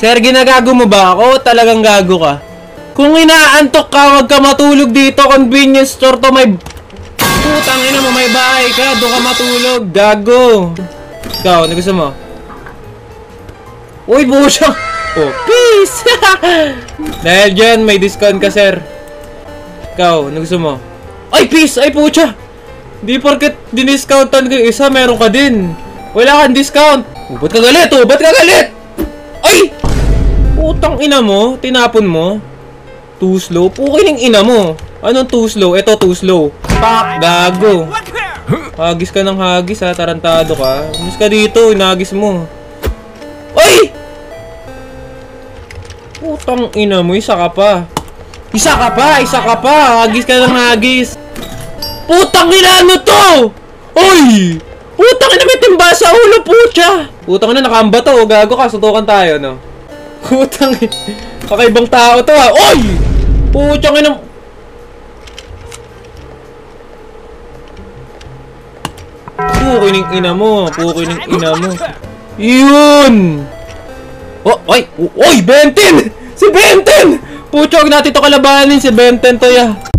Sir, ginagago mo ba ako? Talagang gago ka. Kung inaantok ka, wag ka matulog dito. Convenience store to, may... Putang ina mo, may bahay ka. Doon ka matulog. Gago. Ikaw, ano gusto mo? Uy, buo siya. Oh, peace. Dahil dyan, may discount ka, sir. Ikaw, ano gusto mo? Ay, peace. Ay, pucha. Di porket diniscountan ko yung isa, meron ka din. Wala kang discount. Ba't ka galit? Ba't ka galit? Ay! Putang ina mo. Tinapon mo. Too slow. Pukin yung ina mo. Anong too slow? Ito, too slow. Pak! Gago. Hagis ka ng hagis, ha. Tarantado ka. Umus ka dito. Inagis mo. Ay! Putang ina mo. Isa ka pa. Isa ka pa. Hagis ka ng hagis. Putang ina ano to? Oy! Putang ina may timba sa ulo, putya! Putang ina nakamba to, gago ka, sutukan tayo, no? Putang ina, kakaibang tao to, ha? Oy! Putang ina... Pukin ng ina mo, Yun! Oh, oy! Oy! Benten! Si Benten! Putya, huwag natin to kalabanin, si Benten to, ya.